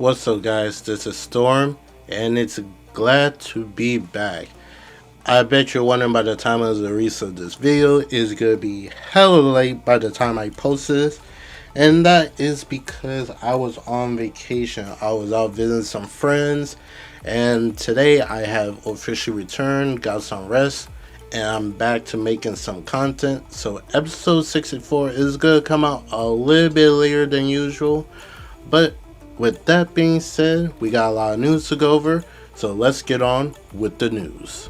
What's up, guys? This is Storm, and it's glad to be back. I bet you're wondering by the time of the release of this video, it's gonna be hella late by the time I post this, and that is because I was on vacation. I was out visiting some friends, and today I have officially returned, got some rest, and I'm back to making some content. So episode 64 is gonna come out a little bit later than usual, but with that being said, we got a lot of news to go over, so let's get on with the news.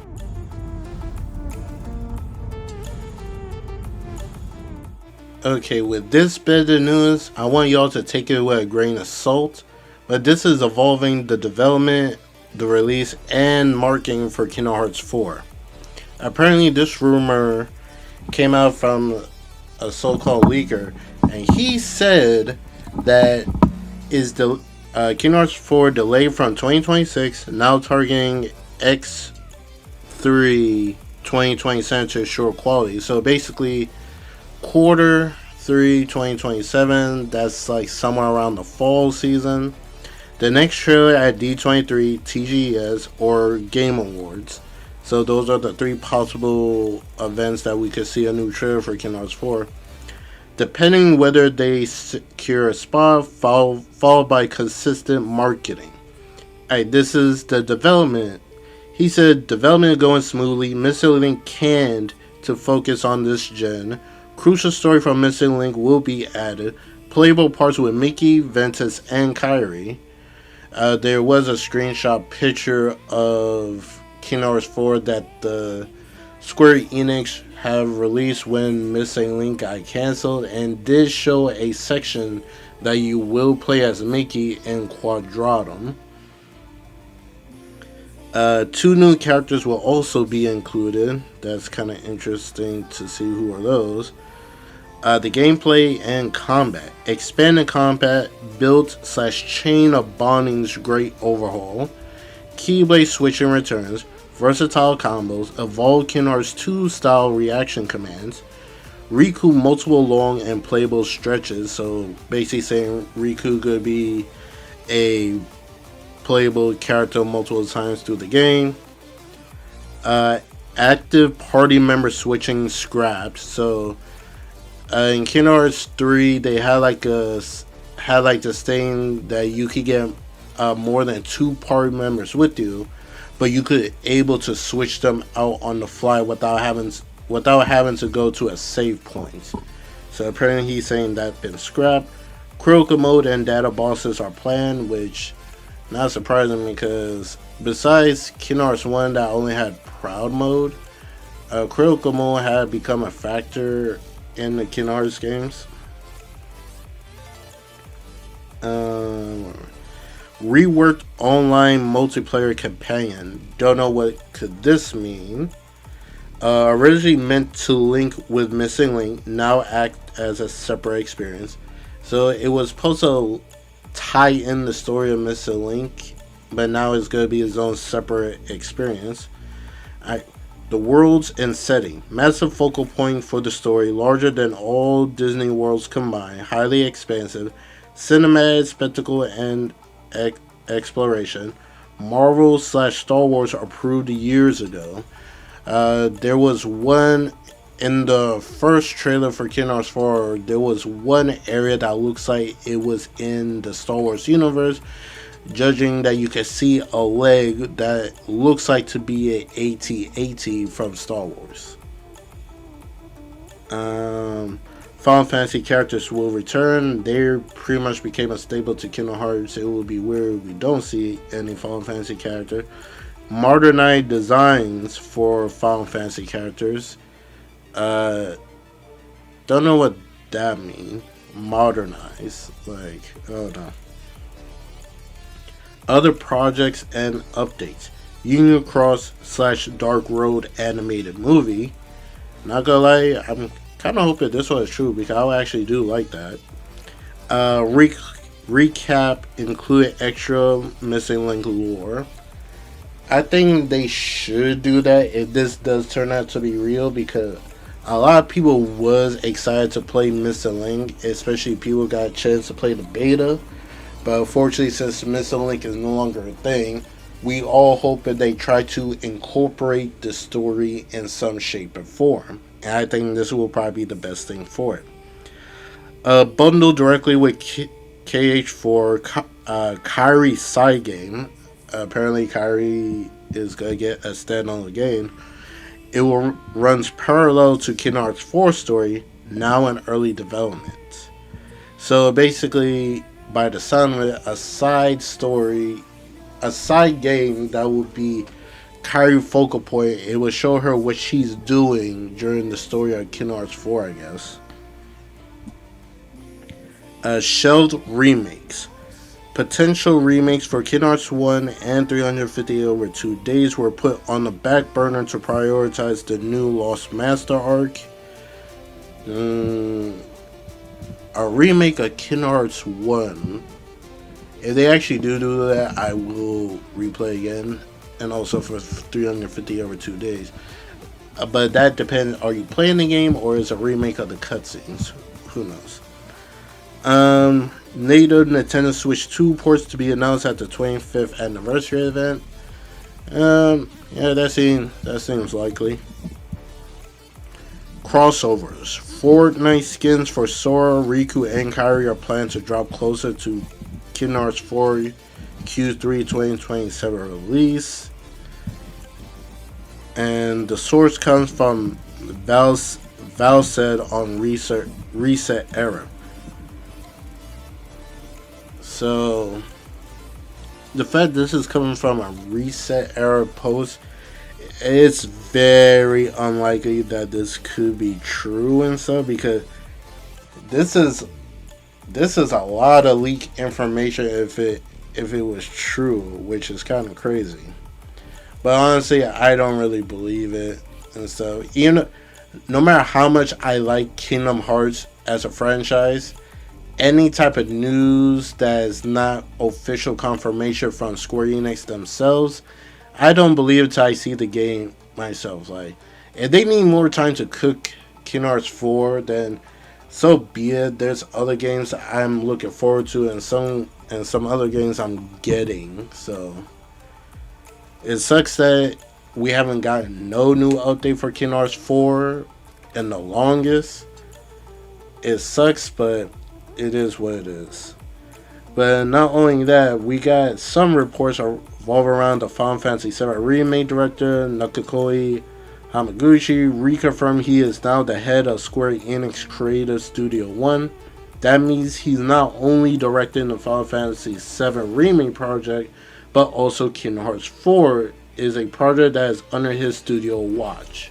Okay, with this bit of news, I want y'all to take it with a grain of salt, but this is involving the development, the release, and marketing for Kingdom Hearts 4. Apparently, this rumor came out from a so-called leaker, and he said that is the Kingdom Hearts 4 delayed from 2026, now targeting X3 2027 to ensure quality. So basically, quarter 3 2027, that's like somewhere around the fall season. The next trailer at D23, TGS, or Game Awards. So those are the three possible events that we could see a new trailer for Kingdom Hearts 4. Depending whether they secure a spot, followed by consistent marketing. Alright, this is the development. He said development is going smoothly. Missing Link canned to focus on this gen. Crucial story from Missing Link will be added. Playable parts with Mickey, Ventus, and Kairi. There was a screenshot picture of Kingdom Hearts 4 that the Square Enix have released when Missing Link got cancelled, and did show a section that you will play as Mickey in Quadratum. Two new characters will also be included. That's kind of interesting to see who are those. The gameplay and combat. Expanded combat, build/chain of bonding's great overhaul. Keyblade switching returns. Versatile combos, evolved Kingdom Hearts 2 style reaction commands, Riku multiple long and playable stretches, so basically saying Riku could be a playable character multiple times through the game. Active party member switching scrapped, so in Kingdom Hearts 3 they had this thing that you could get more than 2 party members with you, but you could able to switch them out on the fly without having to go to a save point. So apparently he's saying that's been scrapped. Critical mode and data bosses are planned, which not surprising because besides Kingdom Hearts 1 that only had Proud mode, critical mode had become a factor in the Kingdom Hearts games. Reworked online multiplayer companion. Don't know what could this mean. Originally meant to link with Missing Link, now act as a separate experience. So it was supposed to tie in the story of Missing Link, but now it's going to be its own separate experience. The worlds and setting. Massive focal point for the story, larger than all Disney worlds combined, highly expansive, cinematic spectacle and exploration. Marvel/Star Wars approved years ago. There was one in the first trailer for Kingdom Hearts 4. There was one area that looks like it was in the Star Wars universe, judging that you can see a leg that looks like to be a AT-AT from Star Wars. Final Fantasy characters will return. They pretty much became a staple to Kingdom Hearts. It would be weird if we don't see any Final Fantasy character. Modernized designs for Final Fantasy characters. Don't know what that means. Modernize. I don't know. Other projects and updates. Union Cross/Dark Road animated movie. Not gonna lie, I'm kind of hoping this one is true because I actually do like that. Recap included extra Missing Link lore. I think they should do that if this does turn out to be real, because a lot of people was excited to play Missing Link, especially people got a chance to play the beta. But unfortunately, since the missing link is no longer a thing, we all hope that they try to incorporate the story in some shape or form. And I think this will probably be the best thing for it. Bundled directly with KH4, Kyrie's side game. Apparently, Kyrie is going to get a standalone game. It will runs parallel to Kingdom Hearts 4 story, now in early development. So basically, by the sound of it, a side story, a side game that would be Kyrie's focal point. It will show her what she's doing during the story of Kingdom Hearts 4, I guess. Shelved remakes. Potential remakes for Kingdom Hearts 1 and 350 over 2 days were put on the back burner to prioritize the new Lost Master arc. A remake of Kingdom Hearts 1. If they actually do that, I will replay again. And also for 350 over 2 days. But that depends. Are you playing the game or is it a remake of the cutscenes? Who knows? Native Nintendo Switch 2 ports to be announced at the 25th anniversary event. Yeah, that seems likely. Crossovers. Fortnite skins for Sora, Riku, and Kairi are planned to drop closer to Kingdom Hearts 4 Q3 2027 release. And the source comes from Val said on Reset Era. So, the fact this is coming from a Reset Era post, it's very unlikely that this could be true and stuff, because this is a lot of leaked information if it was true, which is kind of crazy. But honestly, I don't really believe it and stuff. Even no matter how much I like Kingdom Hearts as a franchise, any type of news that is not official confirmation from Square Enix themselves, I don't believe it till I see the game myself. Like, if they need more time to cook Kingdom Hearts 4, then so be it. There's other games that I'm looking forward to, and some other games I'm getting. So it sucks that we haven't gotten no new update for Kingdom Hearts 4 in the longest. It sucks, but it is what it is. But not only that, we got some reports revolve around the Final Fantasy VII remake director Nakakoi Hamaguchi reconfirmed he is now the head of Square Enix Creative Studio 1. That means he's not only directing the Final Fantasy VII remake project, but also Kingdom Hearts 4 is a project that is under his studio watch.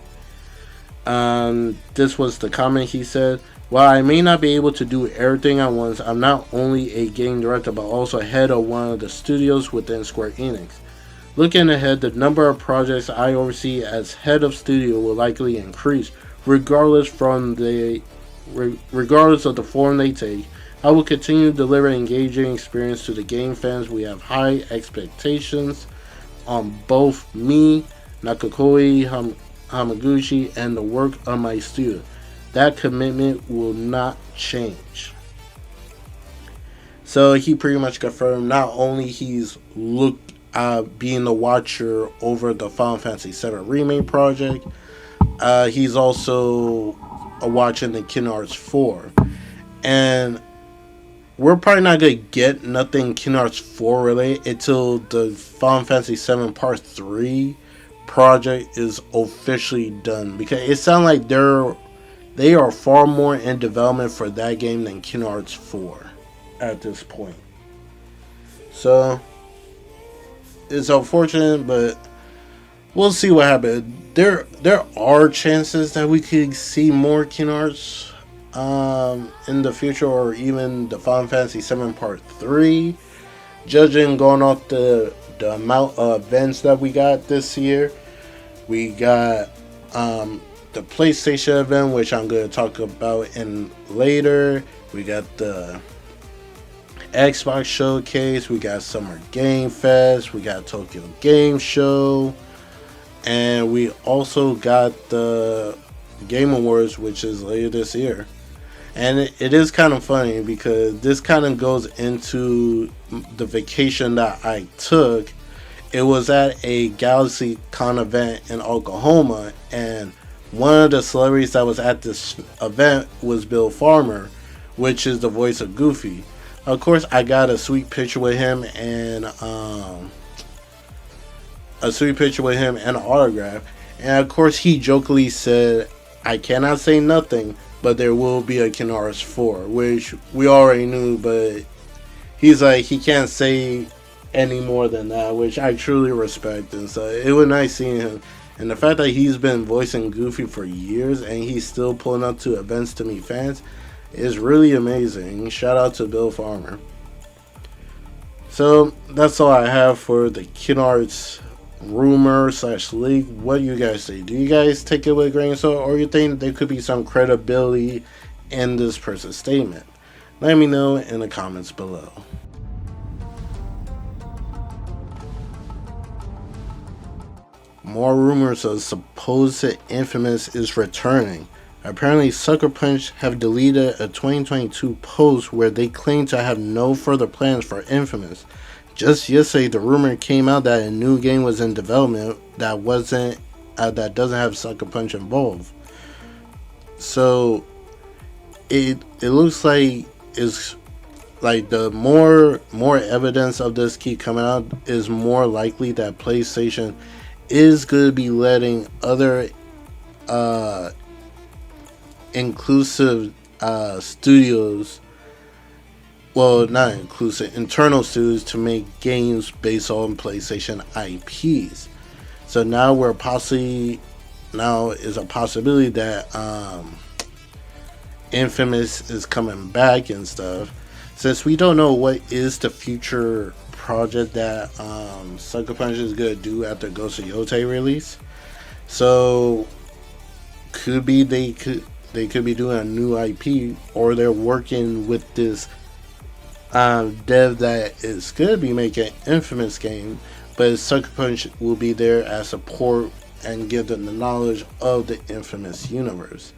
This was the comment he said. While I may not be able to do everything at once, I'm not only a game director but also head of one of the studios within Square Enix. Looking ahead, the number of projects I oversee as head of studio will likely increase, regardless of the form they take. I will continue to deliver engaging experience to the game fans. We have high expectations on both me, Nakakoi Hamaguchi, and the work of my studio. That commitment will not change. So he pretty much confirmed not only he's being the watcher over the Final Fantasy VII remake project, he's also watching the Kingdom Hearts 4. And we're probably not going to get nothing Kingdom Hearts 4 related until the Final Fantasy VII Part 3 project is officially done. Because it sounds like they are far more in development for that game than Kingdom Hearts 4 at this point. So, it's unfortunate, but we'll see what happens. There are chances that we could see more Kingdom Hearts in the future, or even the Final Fantasy VII Part 3. Judging going off the amount of events that we got this year. We got the PlayStation event, which I'm going to talk about in later. We got the Xbox Showcase. We got Summer Game Fest. We got Tokyo Game Show. And we also got the Game Awards, which is later this year. And it is kind of funny because this kind of goes into the vacation that I took. It was at a Galaxy Con event in Oklahoma, and one of the celebrities that was at this event was Bill Farmer, which is the voice of Goofy. Of course, I got a sweet picture with him and an autograph. And of course, he jokingly said, "I cannot say nothing, but there will be a Kingdom 4," which we already knew, but he's like, he can't say any more than that, which I truly respect. And so it was nice seeing him. And the fact that he's been voicing Goofy for years and he's still pulling up to events to meet fans is really amazing. Shout out to Bill Farmer. So that's all I have for the Kingdom rumor slash leak. What do you guys say? Do you guys take it with a grain of salt, or you think there could be some credibility in this person's statement? Let me know in the comments below. More rumors of supposed Infamous is returning. Apparently, Sucker Punch have deleted a 2022 post where they claim to have no further plans for Infamous. Just yesterday, the rumor came out that a new game was in development that doesn't have Sucker Punch involved. So it looks like it's like the more evidence of this keep coming out is more likely that PlayStation is going to be letting other inclusive studios, well, not inclusive, internal studios to make games based on PlayStation IPs. So now is a possibility that Infamous is coming back and stuff. Since we don't know what is the future project that Sucker Punch is gonna do after Ghost of Yotei release, so could be they could be doing a new IP, or they're working with this dev that is gonna be making Infamous game, but Sucker Punch will be there as support and give them the knowledge of the Infamous universe.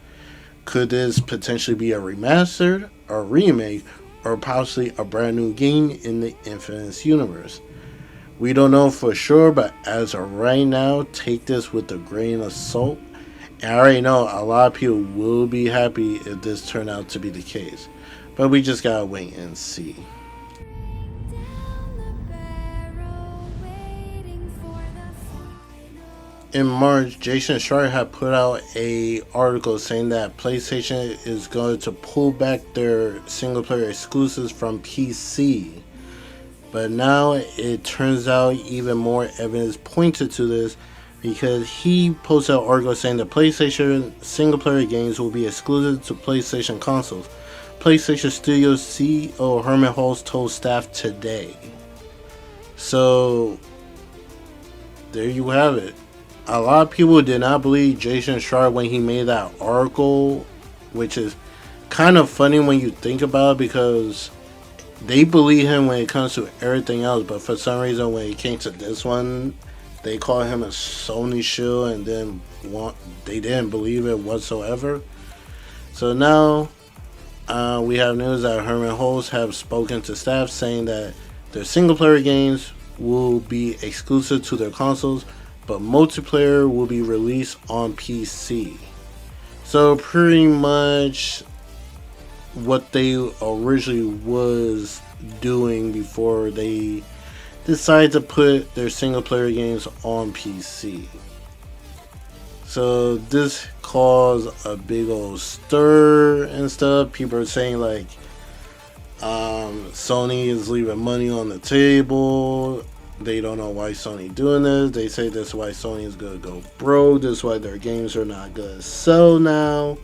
Could this potentially be a remastered, or remake, or possibly a brand new game in the Infamous universe? We don't know for sure, but as of right now, take this with a grain of salt. And I already know a lot of people will be happy if this turned out to be the case. But we just gotta wait and see. In March, Jason Schreier had put out a article saying that PlayStation is going to pull back their single-player exclusives from PC. But now it turns out even more evidence pointed to this, because he posted an article saying that PlayStation single-player games will be exclusive to PlayStation consoles. PlayStation Studios CEO Herman Hulst told staff today. So there you have it. A lot of people did not believe Jason Schreier when he made that article, which is kind of funny when you think about it, because they believe him when it comes to everything else, but for some reason when it came to this one, they call him a Sony shill, and then they didn't believe it whatsoever. So now we have news that Herman Hulst have spoken to staff saying that their single player games will be exclusive to their consoles, but multiplayer will be released on PC. So pretty much what they originally was doing before they decided to put their single player games on PC. So this caused a big old stir and stuff. People are saying like Sony is leaving money on the table. They don't know why Sony doing this. They say that's why Sony is gonna go broke. This is why their games are not gonna sell now.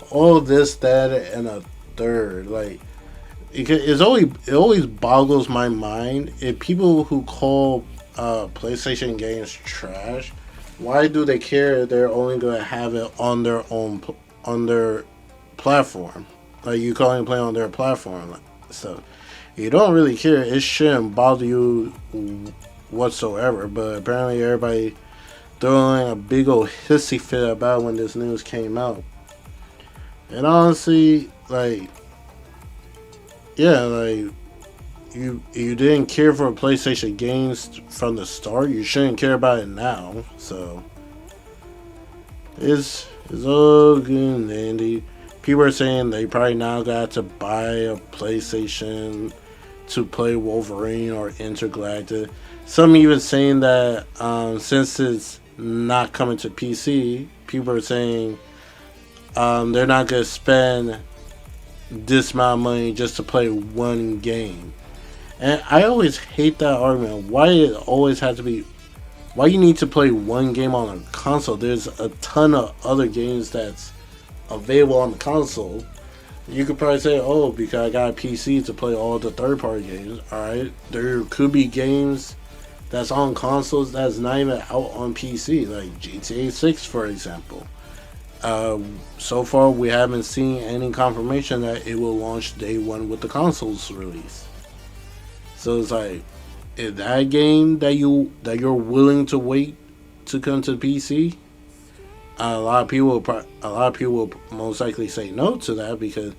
All this, that, and a third. Like it always boggles my mind if people who call PlayStation games trash, why do they care if they're only gonna have it on their platform? Like you can only play on their platform. So you don't really care. It shouldn't bother you whatsoever. But apparently everybody throwing a big old hissy fit about when this news came out. And honestly, like, yeah, like you didn't care for PlayStation games from the start. You shouldn't care about it now. So it's all good and dandy. People are saying they probably now got to buy a PlayStation to play Wolverine or Intergalactic. Some even saying that since it's not coming to PC, people are saying they're not gonna spend this amount of money just to play one game. And I always hate that argument. Why it always has to be? Why you need to play one game on a console? There's a ton of other games that's available on the console. You could probably say, "Oh, because I got a PC to play all the third-party games." All right, there could be games that's on consoles that's not even out on PC, like GTA 6, for example. So far, we haven't seen any confirmation that it will launch day one with the console's release. So it's like, is that a game that you're willing to wait to come to PC? A lot of people will most likely say no to that because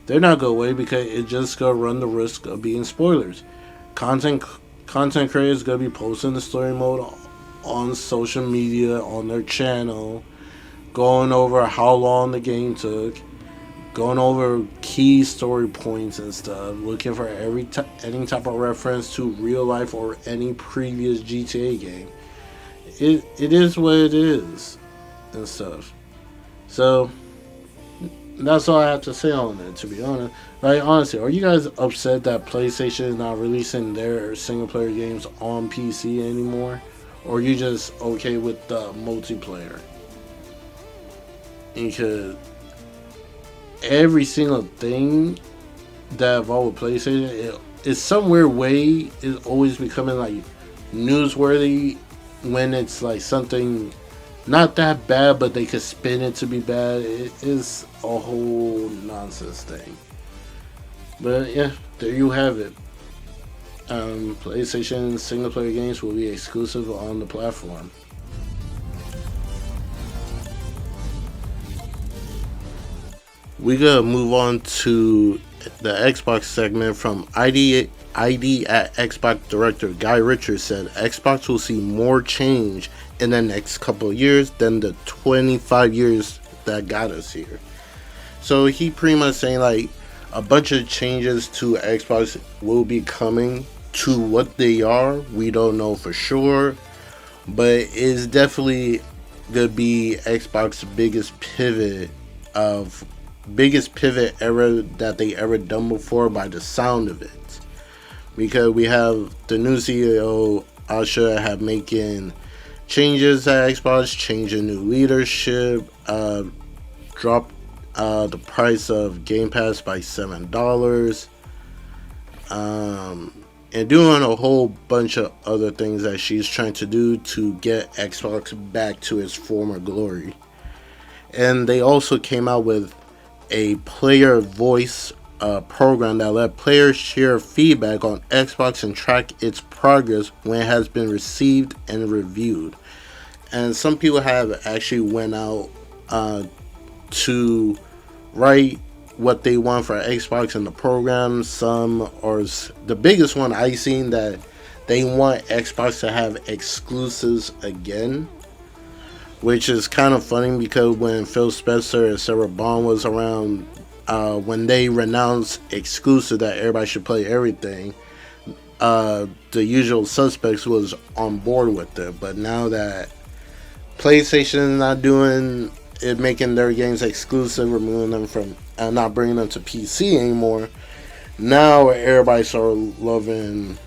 they're not gonna wait because it's just gonna run the risk of being spoilers. Content content creators gonna be posting the story mode on social media on their channel, going over how long the game took, going over key story points and stuff, looking for any type of reference to real life or any previous GTA game. It is what it is and stuff. So that's all I have to say on it. To be honest, like honestly, are you guys upset that PlayStation is not releasing their single player games on PC anymore, or are you just okay with the multiplayer? Because every single thing that involved with PlayStation, it's some weird way is always becoming like newsworthy when it's like something not that bad, but they could spin it to be bad. It is a whole nonsense thing. But yeah, there you have it. PlayStation single player games will be exclusive on the platform. We gotta move on to the Xbox segment from ID at Xbox director Guy Richards said Xbox will see more change in the next couple of years than the 25 years that got us here. So he pretty much saying like a bunch of changes to Xbox will be coming. To what they are, we don't know for sure, but it's definitely gonna be Xbox's of biggest pivot ever that they ever done before by the sound of it. Because we have the new CEO Asha have making changes at Xbox, changing new leadership, dropped the price of Game Pass by $7, and doing a whole bunch of other things that she's trying to do to get Xbox back to its former glory. And they also came out with a player voice program that let players share feedback on Xbox and track its progress when it has been received and reviewed. And some people have actually went out to write what they want for Xbox in the program. Some, or the biggest one I seen, that they want Xbox to have exclusives again, which is kind of funny because when Phil Spencer and Sarah Bond was around, when they renounced exclusive that everybody should play everything, the usual suspects was on board with it. But now that PlayStation is not doing it, making their games exclusive, removing them from, not bringing them to PC anymore, now everybody started loving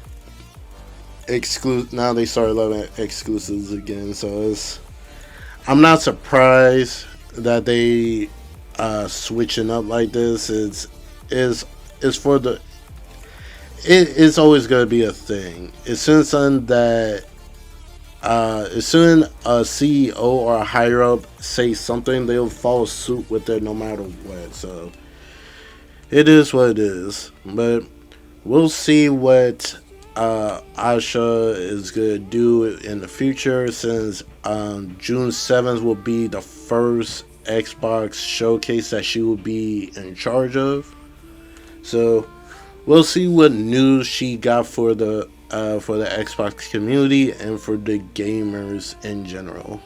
now they started loving exclusives again. So I'm not surprised that they switching up like this. It's for the it's always gonna be a thing. As soon as a CEO or a higher up say something, they'll follow suit with it no matter what. So it is what it is. But we'll see what Asha is gonna do in the future, since June 7th will be the first Xbox showcase that she will be in charge of. So we'll see what news she got for the Xbox community and for the gamers in general.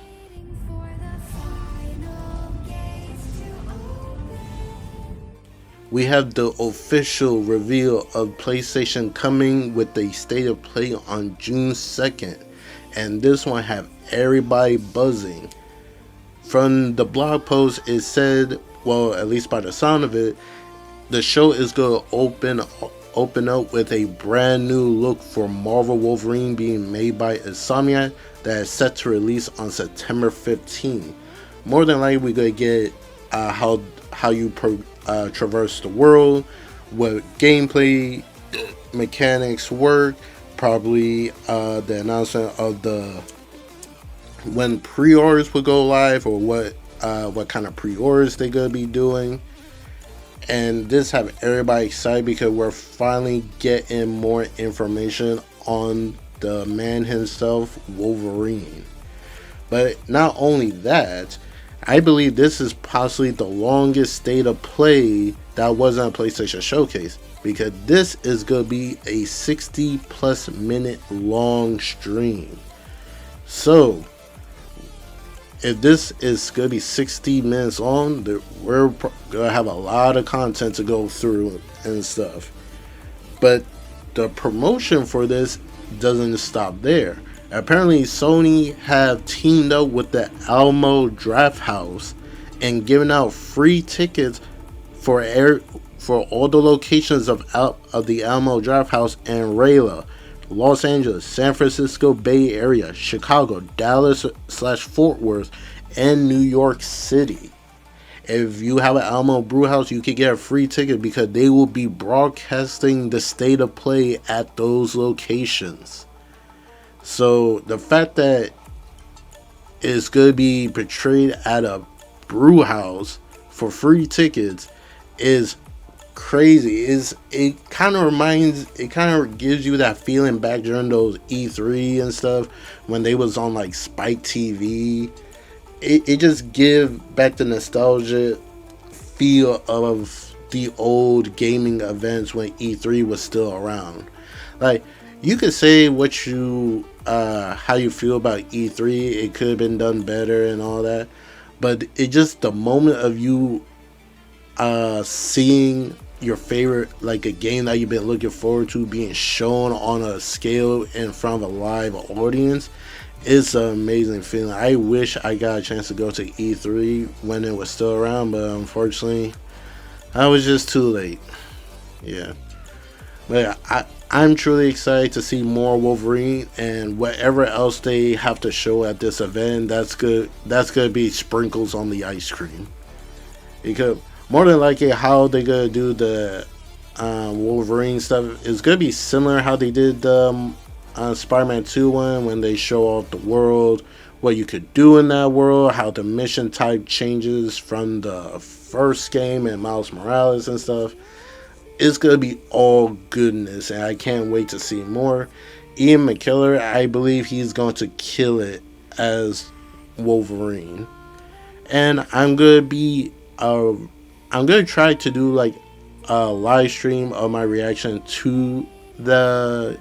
We have the official reveal of PlayStation coming with a state of play on June 2nd, and this one have everybody buzzing. From the blog post, it said, well, at least by the sound of it, the show is going to open up with a brand new look for Marvel Wolverine being made by Insomniac that is set to release on September 15th. More than likely, we're going to get how you traverse the world, what gameplay mechanics work, probably the announcement of the when pre-orders will go live, or what kind of pre-orders they're gonna be doing. And this have everybody excited because we're finally getting more information on the man himself, Wolverine. But not only that, I believe this is possibly the longest state of play that wasn't a PlayStation Showcase, because this is going to be a 60 plus minute long stream. So if this is going to be 60 minutes long, we're going to have a lot of content to go through and stuff. But the promotion for this doesn't stop there. Apparently Sony have teamed up with the Alamo Draft House and given out free tickets for all the locations of the Alamo Draft House and Rayla, Los Angeles, San Francisco Bay Area, Chicago, Dallas/Fort Worth, and New York City. If you have an Alamo Brew House, you can get a free ticket because they will be broadcasting the state of play at those locations. So the fact that it's going to be portrayed at a brew house for free tickets is crazy. It kind of gives you that feeling back during those E3 and stuff when they was on like Spike TV. It just gives back the nostalgia feel of the old gaming events when E3 was still around. Like, you could say what you how you feel about E3. It could have been done better and all that, but it just the moment of you seeing your favorite, like a game that you've been looking forward to, being shown on a scale in front of a live audience. It's an amazing feeling. I wish I got a chance to go to E3 when it was still around, but unfortunately I was just too late. Yeah, but I'm truly excited to see more Wolverine, and whatever else they have to show at this event, that's gonna be sprinkles on the ice cream. Because more than likely, how they gonna do the Wolverine stuff is gonna be similar how they did the Spider-Man 2 one, when they show off the world, what you could do in that world, how the mission type changes from the first game and Miles Morales and stuff. It's gonna be all goodness, and I can't wait to see more. Ian McKellar, I believe he's going to kill it as Wolverine, and I'm gonna try to do like a live stream of my reaction to the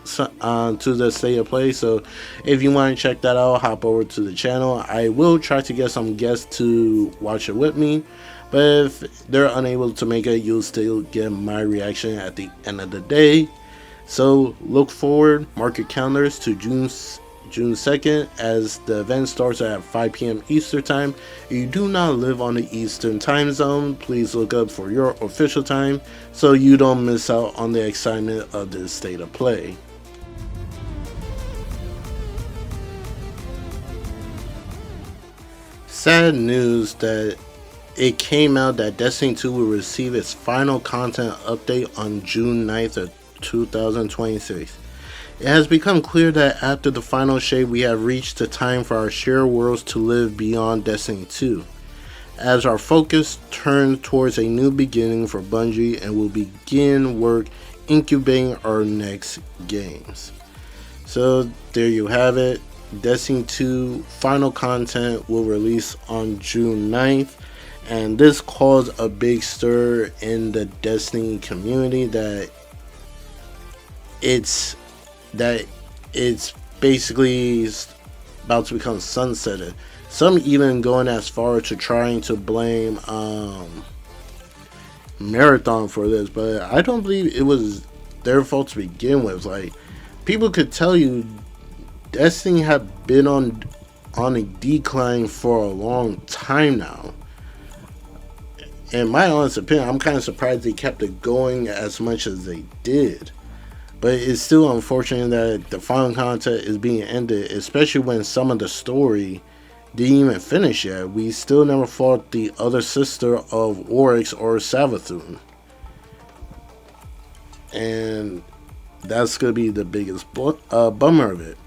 state of play. So if you want to check that out, hop over to the channel. I will try to get some guests to watch it with me, but if they're unable to make it, you'll still get my reaction at the end of the day. So look forward, mark your calendars to June 2nd as the event starts at 5 p.m. Eastern time. If you do not live on the Eastern time zone, please look up for your official time so you don't miss out on the excitement of this state of play. Sad news that it came out that Destiny 2 will receive its final content update on June 9th of 2026. It has become clear that after the final shade, we have reached the time for our shared worlds to live beyond Destiny 2, as our focus turns towards a new beginning for Bungie and will begin work incubating our next games. So there you have it. Destiny 2 final content will release on June 9th, and this caused a big stir in the Destiny community it's that it's basically about to become sunsetted. Some even going as far to trying to blame Marathon for this, but I don't believe it was their fault to begin with. Like, people could tell you Destiny had been on a decline for a long time now. In my honest opinion, I'm kind of surprised they kept it going as much as they did. But it's still unfortunate that the final content is being ended, especially when some of the story didn't even finish yet. We still never fought the other sister of Oryx or Savathun. And that's going to be the biggest bummer of it.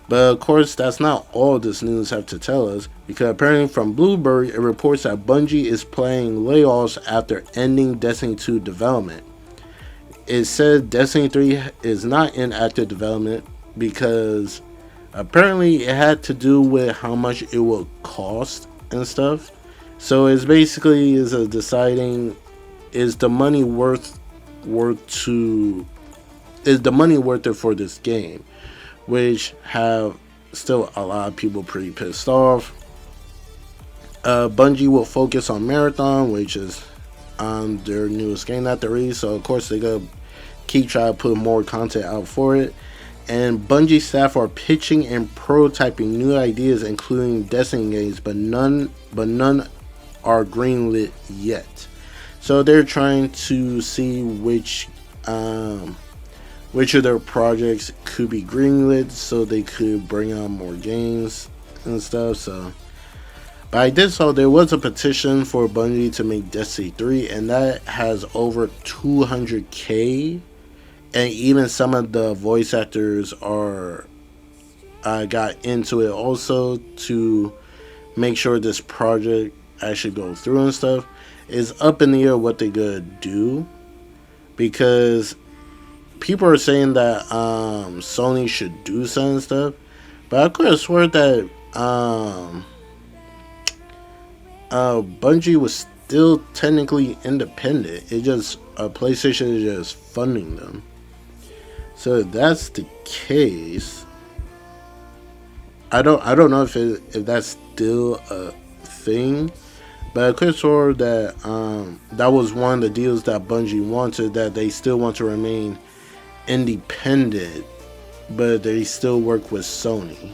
But of course, that's not all this news have to tell us, because apparently from Bloomberg, it reports that Bungie is planning layoffs after ending Destiny 2 development. It said Destiny 3 is not in active development because apparently it had to do with how much it will cost and stuff. So it's basically deciding, is the money worth it for this game, which have still a lot of people pretty pissed off. Bungie will focus on Marathon, which is their newest game that they released, so of course they gotta keep trying to put more content out for it. And Bungie staff are pitching and prototyping new ideas, including Destiny games, but none are greenlit yet. So they're trying to see which of their projects could be greenlit, so they could bring out more games and stuff. So, but I did saw there was a petition for Bungie to make Destiny 3, and that has over 200K. And even some of the voice actors got into it also to make sure this project actually goes through and stuff. It's up in the air what they're gonna do, because people are saying that Sony should do some stuff, but I could have sworn that Bungie was still technically independent. It just PlayStation is just funding them. So if that's the case, I don't know if that's still a thing, but I could have sworn that that was one of the deals that Bungie wanted, that they still want to remain independent, but they still work with Sony.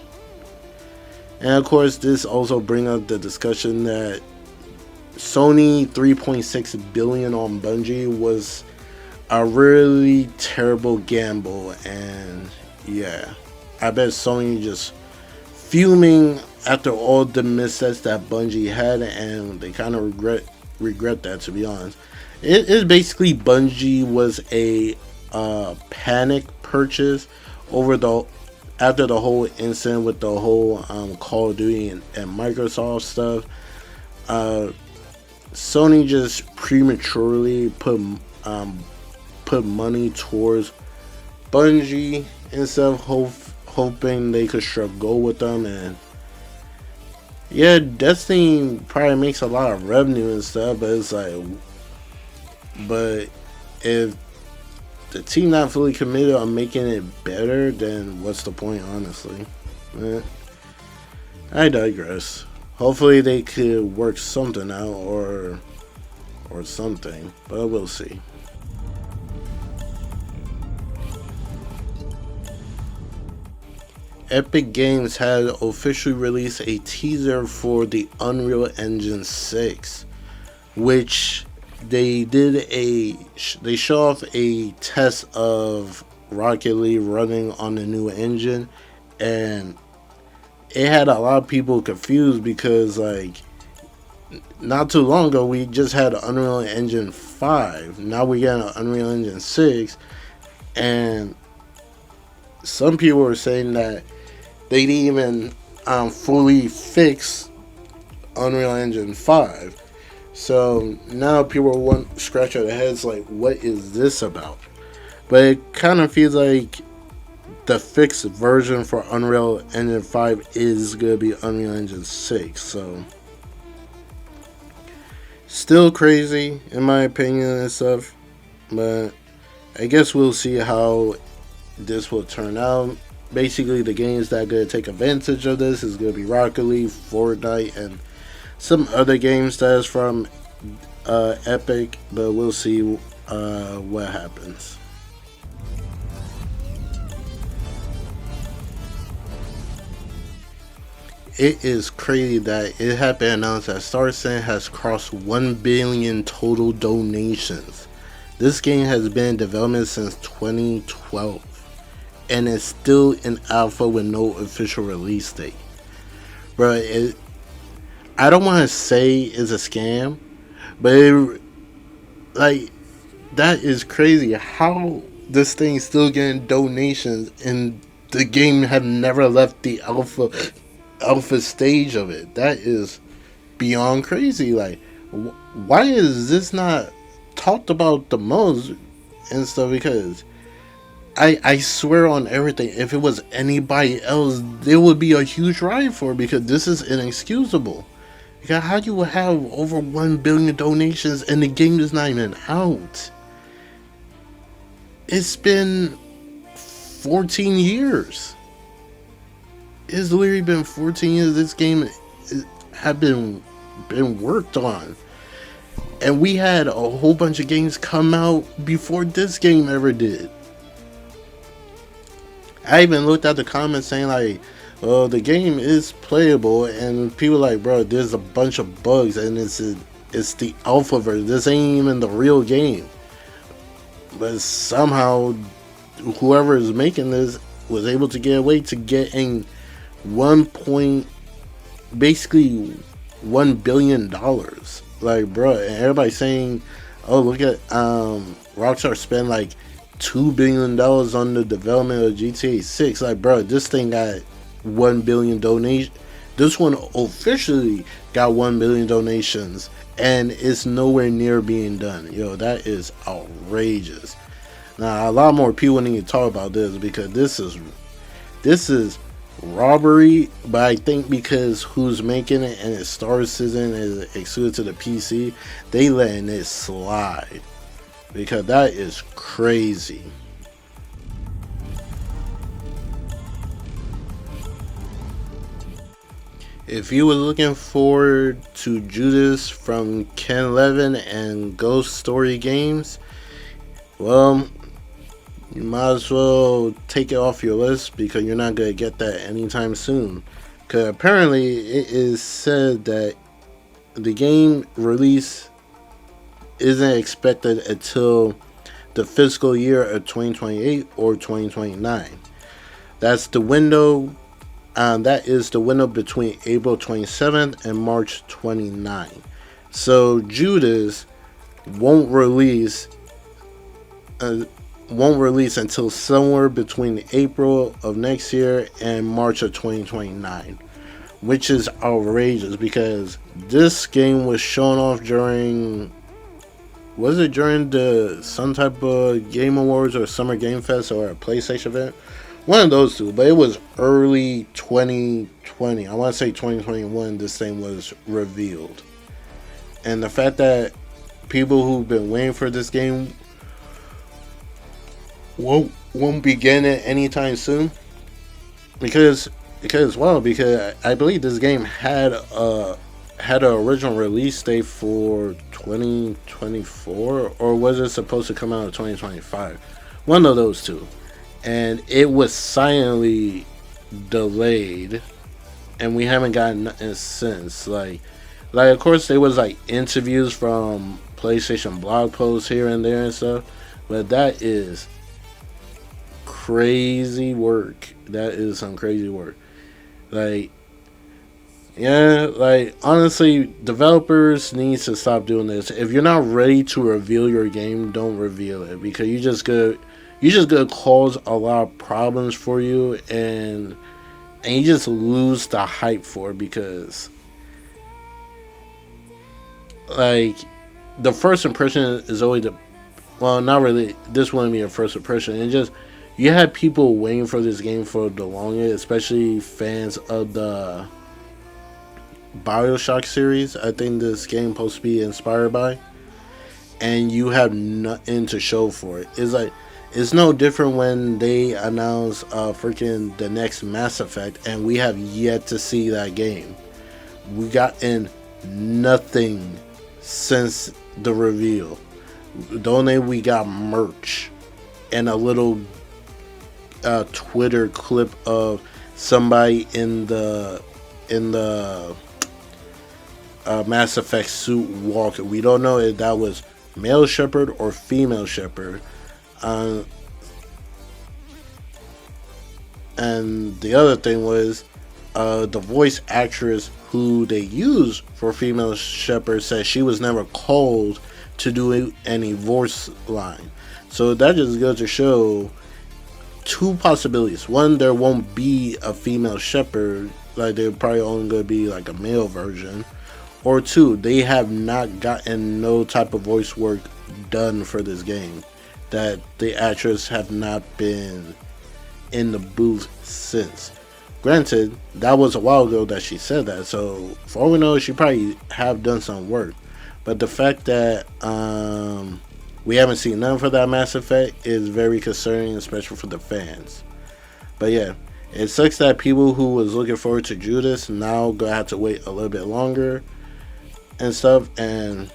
And of course, this also brings up the discussion that Sony $3.6 billion on Bungie was a really terrible gamble, and yeah, I bet Sony just fuming after all the missteps that Bungie had, and they kind of regret that, to be honest. It's basically Bungie was a panic purchase after the whole incident with the whole Call of Duty and Microsoft stuff. Sony just prematurely put money towards Bungie instead of hoping they could struggle with them. And yeah, Destiny probably makes a lot of revenue and stuff, but it's like, but if the team not fully committed on making it better, then what's the point, honestly? I digress. Hopefully they could work something out or something, but we'll see. Epic Games had officially released a teaser for the Unreal Engine 6, which they show off a test of Rocket League running on the new engine, and it had a lot of people confused because, like, not too long ago we just had Unreal Engine 5. Now we got an Unreal Engine 6, and some people were saying that they didn't even fully fix Unreal Engine 5. So now people want scratch their heads like, what is this about? But it kind of feels like the fixed version for Unreal Engine 5 is gonna be Unreal Engine 6. So still crazy in my opinion and stuff, but I guess we'll see how this will turn out. Basically, the games that are gonna take advantage of this is gonna be Rocket League, Fortnite, and some other games that is from Epic. But we'll see what happens. It is crazy that it had been announced that Star Citizen has crossed 1 billion total donations. This game has been in development since 2012 and is still in alpha with no official release date. Bro, I don't want to say it's a scam, but like that is crazy. How this thing's still getting donations and the game have never left the alpha stage of it. That is beyond crazy. Like, why is this not talked about the most and stuff? Because I swear on everything, if it was anybody else, there would be a huge riot for it, because this is inexcusable. Because how you would have over 1 billion donations and the game is not even out? It's been 14 years. It's literally been 14 years this game had been worked on. And we had a whole bunch of games come out before this game ever did. I even looked at the comments saying like, "Oh, the game is playable," and people like, "Bro, there's a bunch of bugs, and it's the alpha version. This ain't even the real game." But somehow, whoever is making this was able to get away to getting basically $1 billion. Like, bro, and everybody's saying, "Oh, look at Rockstar spent like $2 billion on the development of GTA 6." Like, bro, this thing got 1 billion donation. This one officially got 1 billion donations, and it's nowhere near being done. Yo, that is outrageous. Now, a lot more people need to talk about this, because this is robbery. But I think because who's making it and it's Star Citizen is exclusive to the PC, they letting it slide, because that is crazy. If you were looking forward to Judas from Ken Levin and Ghost Story Games, well, you might as well take it off your list, because you're not going to get that anytime soon. Because apparently it is said that the game release isn't expected until the fiscal year of 2028 or 2029. That's the window. That is the window between April 27th and March 29th. So Judas won't release until somewhere between April of next year and March of 2029, which is outrageous, because this game was shown off during some type of Game Awards or Summer Game Fest or a PlayStation event. One of those two, but it was early 2020. I want to say 2021 this thing was revealed. And the fact that people who've been waiting for this game won't be getting it anytime soon, because I believe this game had an original release date for 2024, or was it supposed to come out in 2025? One of those two. And it was silently delayed, and we haven't gotten nothing since. Like of course there was like interviews from PlayStation blog posts here and there and stuff, but that is crazy work. That is some crazy work. Like, yeah, like honestly, developers need to stop doing this. If you're not ready to reveal your game, don't reveal it, because you just gonna cause a lot of problems for you, and you just lose the hype for it, because like the first impression is always not really, this wouldn't be a first impression. And just you had people waiting for this game for the longest, especially fans of the Bioshock series. I think this game supposed to be inspired by, and you have nothing to show for it. It's like it's no different when they announce freaking the next Mass Effect, and we have yet to see that game. We gotten nothing since the reveal. The only we got merch and a little Twitter clip of somebody in the Mass Effect suit walking. We don't know if that was male Shepard or female Shepard. And the other thing was the voice actress who they used for female Shepard said she was never called to do any voice line. So that just goes to show two possibilities. One, there won't be a female Shepard, like they're probably only going to be like a male version. Or two, they have not gotten no type of voice work done for this game. That the actress have not been in the booth since. Granted, that was a while ago that she said that, so for all we know, she probably have done some work. But the fact that we haven't seen none for that Mass Effect is very concerning, especially for the fans. But yeah, it sucks that people who was looking forward to Judas now gonna have to wait a little bit longer and stuff. And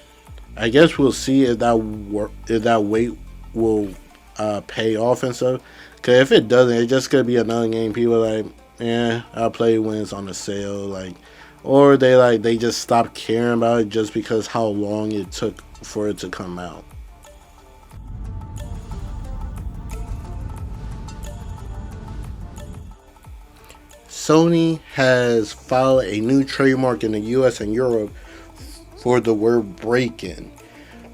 I guess we'll see if that wait will pay off and stuff. Cause if it doesn't, it's just gonna be another game. People are like, yeah, I'll play when it's on the sale, like, or they just stop caring about it just because how long it took for it to come out. Sony has filed a new trademark in the US and Europe for the word break-in,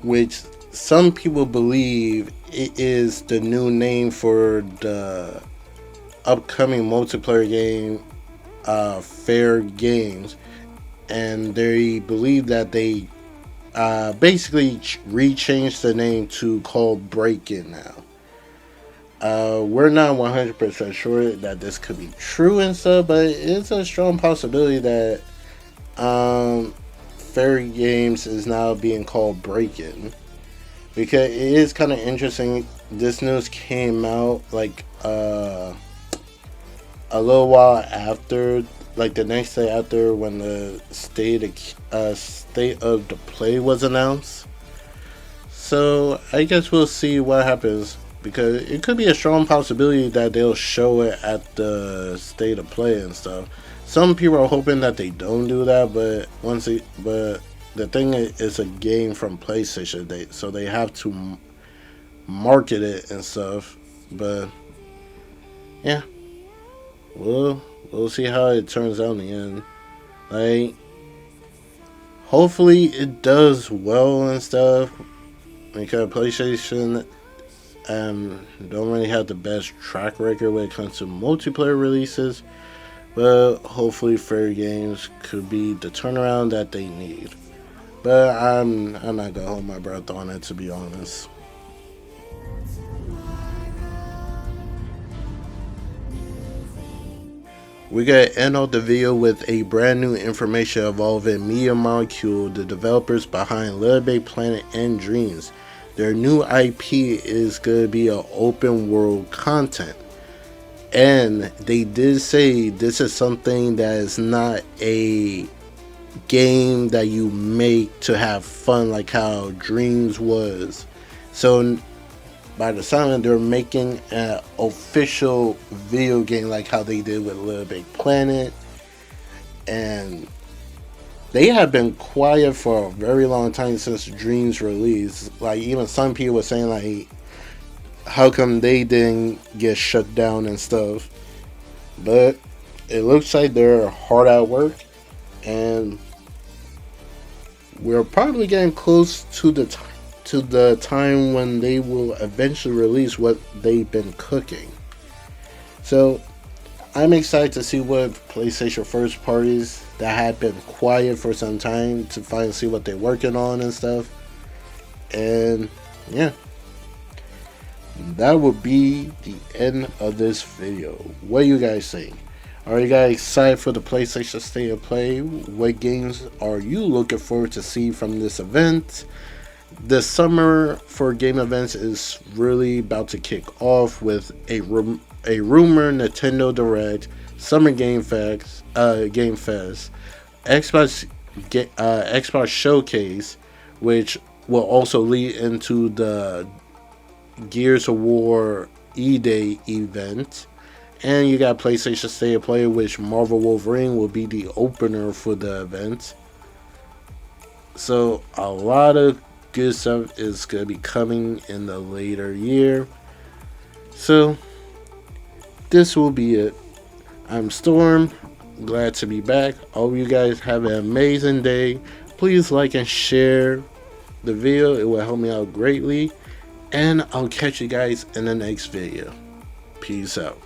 which some people believe it is the new name for the upcoming multiplayer game, Fair Games, and they believe that they basically rechanged the name to called Break-In now. We're not 100% sure that this could be true and stuff, but it's a strong possibility that Fair Games is now being called Break-In. Because it is kind of interesting. This news came out like a little while after, like the next day after when the state of the play was announced. So I guess we'll see what happens, because it could be a strong possibility that they'll show it at the state of play and stuff. Some people are hoping that they don't do that, but the thing is, it's a game from PlayStation, so they have to market it and stuff. But yeah, we'll see how it turns out in the end. Like, hopefully it does well and stuff, because PlayStation don't really have the best track record when it comes to multiplayer releases. But hopefully Fair Games could be the turnaround that they need. But I'm not gonna hold my breath on it, to be honest. We gotta end off the video with a brand new information involving Media Molecule, the developers behind Little Big Planet and Dreams. Their new IP is gonna be an open world content. And they did say this is something that is not a game that you make to have fun like how Dreams was. So by the sound, they're making an official video game like how they did with Little Big Planet. And they have been quiet for a very long time since Dreams release. Like, even some people were saying, like, how come they didn't get shut down and stuff. But it looks like they're hard at work, and we're probably getting close to the time when they will eventually release what they've been cooking. So I'm excited to see what PlayStation first parties that had been quiet for some time to finally see what they're working on and stuff. And yeah. that would be the end of this video. What do you guys think? Are you guys excited for the PlayStation State of Play? What games are you looking forward to see from this event? The summer for game events is really about to kick off with a rumor Nintendo Direct, Summer Game Fest, Xbox Showcase, which will also lead into the Gears of War E-Day event. And you got PlayStation State of Play, which Marvel Wolverine will be the opener for the event. So a lot of good stuff is going to be coming in the later year. So this will be it. I'm Storm. Glad to be back. I hope you guys have an amazing day. Please like and share the video. It will help me out greatly. And I'll catch you guys in the next video. Peace out.